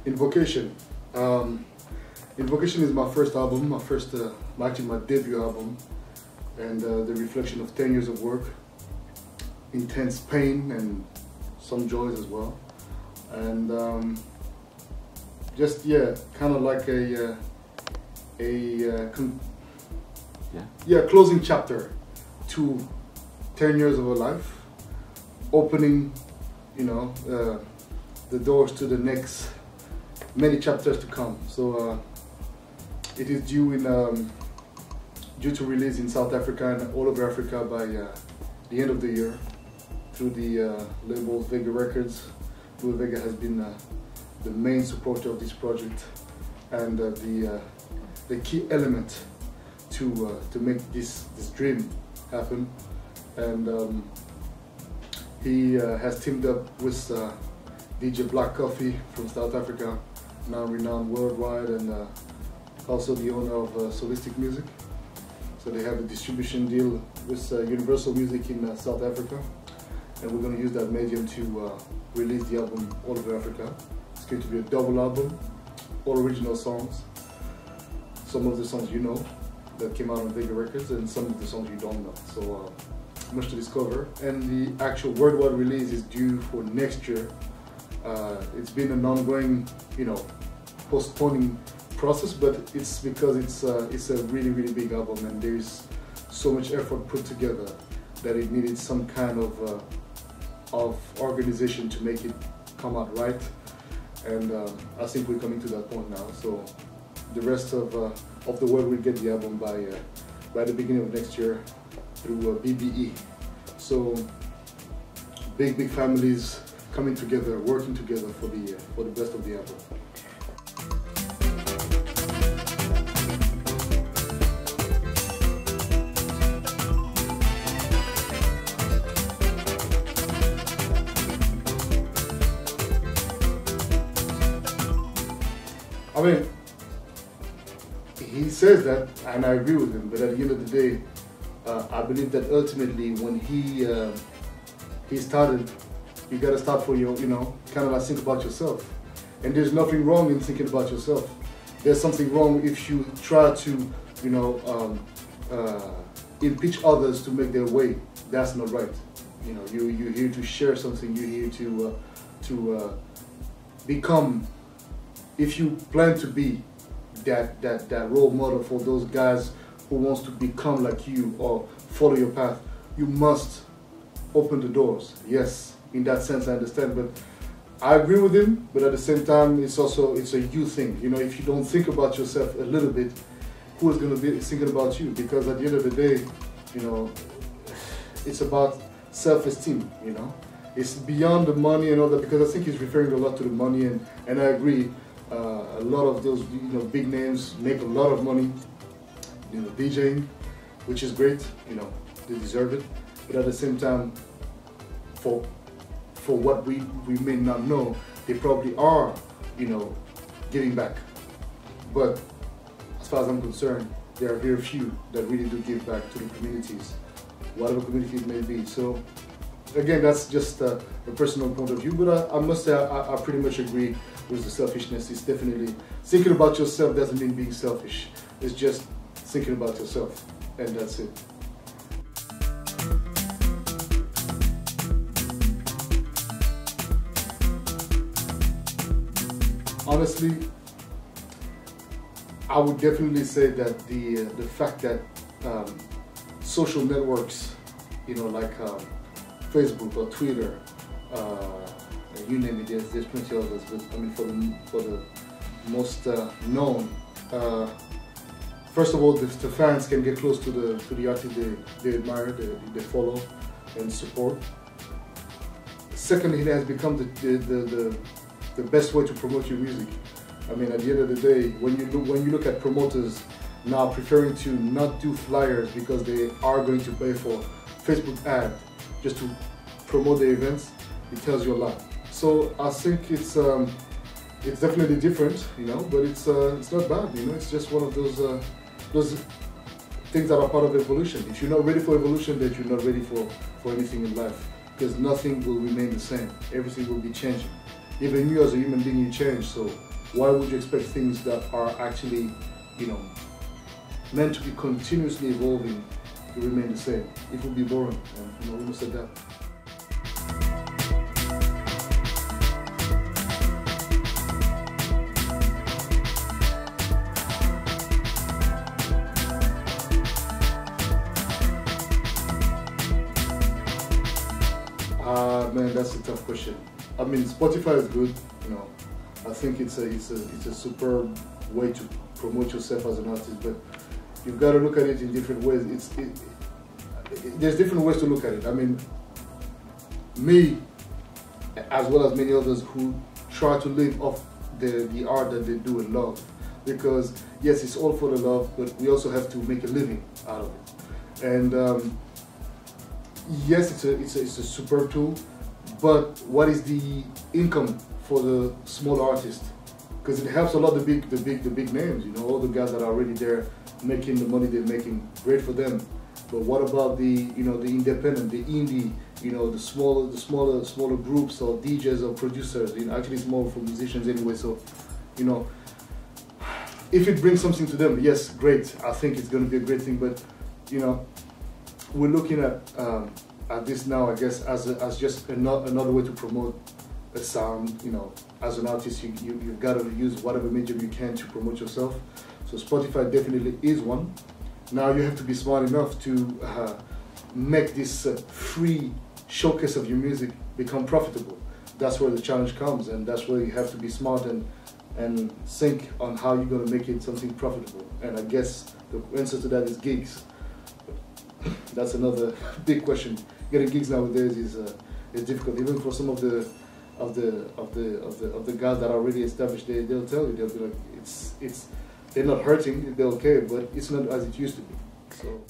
Invocation. Invocation is my first album, actually my debut album, and the reflection of 10 years of work, intense pain and some joys as well, and just kind of like a closing chapter to 10 years of a life, opening, the doors to the next many chapters to come. So it is due to release in South Africa and all over Africa by the end of the year through the label Vega Records. Vega has been the main supporter of this project and the key element to make this dream happen. And he has teamed up with DJ Black Coffee from South Africa, now renowned worldwide, and also the owner of Solistic Music. So they have a distribution deal with Universal Music in South Africa, and we're going to use that medium to release the album all over Africa. It's going to be a double album, all original songs. Some of the songs you know that came out on Vega Records, and some of the songs you don't know. So much to discover. And the actual worldwide release is due for next year. It's been an ongoing, postponing process, but it's because it's a really, really big album, and there's so much effort put together that it needed some kind of organization to make it come out right. And I think we're coming to that point now. So the rest of the world will get the album by the beginning of next year through BBE. So big families coming together, working together for the best of the album. I mean, he says that, and I agree with him, but at the end of the day, I believe that ultimately when he started, you gotta start for your, kind of like think about yourself. And there's nothing wrong in thinking about yourself. There's something wrong if you try to, impeach others to make their way. That's not right. You're here to share something. You're here to become. If you plan to be that role model for those guys who wants to become like you or follow your path, you must open the doors. Yes, in that sense I understand, but I agree with him, but at the same time it's a you thing. If you don't think about yourself a little bit, who is going to be thinking about you? Because at the end of the day, it's about self-esteem, It's beyond the money and all that, because I think he's referring a lot to the money, and I agree. A lot of those big names make a lot of money, DJing, which is great, they deserve it. But at the same time, for what we may not know, they probably are, giving back. But as far as I'm concerned, there are very few that really do give back to the communities, whatever community it may be. So again, that's just a personal point of view, but I must say I pretty much agree with the selfishness. It's definitely thinking about yourself doesn't mean being selfish. It's just thinking about yourself, and that's it. Honestly, I would definitely say that the fact that social networks, like Facebook or Twitter, you name it, there's plenty of others, but I mean for the most known, first of all, the fans can get close to the artist they admire, they follow and support. Secondly, it has become the best way to promote your music. I mean, at the end of the day, when you look at promoters now preferring to not do flyers because they are going to pay for Facebook ad just to promote their events, it tells you a lot. So I think it's definitely different, but it's not bad, It's just one of those things that are part of evolution. If you're not ready for evolution, then you're not ready for anything in life, because nothing will remain the same. Everything will be changing. Even you as a human being, you change. So why would you expect things that are actually, you know, meant to be continuously evolving to remain the same? It would be boring, and you know, we must adapt. Man, that's a tough question. I mean, Spotify is good, you know. I think it's a superb way to promote yourself as an artist, but you've got to look at it in different ways. There's different ways to look at it. I mean, me, as well as many others who try to live off the art that they do and love, because yes, it's all for the love, but we also have to make a living out of it. And yes, it's a superb tool. But what is the income for the small artist? Because it helps a lot the big names, you know, all the guys that are already there making the money they're making, great for them. But what about the, you know, the independent, the indie, you know, the smaller groups or DJs or producers? You know, actually it's more for musicians anyway. So, you know, if it brings something to them, yes, great. I think it's going to be a great thing. But, you know, we're looking at this now, I guess, as just another way to promote a sound. You know, as an artist, you've got to use whatever medium you can to promote yourself. So Spotify definitely is one. Now you have to be smart enough to make this free showcase of your music become profitable. That's where the challenge comes, and that's where you have to be smart and think on how you're going to make it something profitable. And I guess the answer to that is gigs. That's another big question. Getting gigs nowadays is difficult, even for some of the guys that are already established. They'll tell you, they'll be like, they're not hurting, they're okay, but it's not as it used to be. So.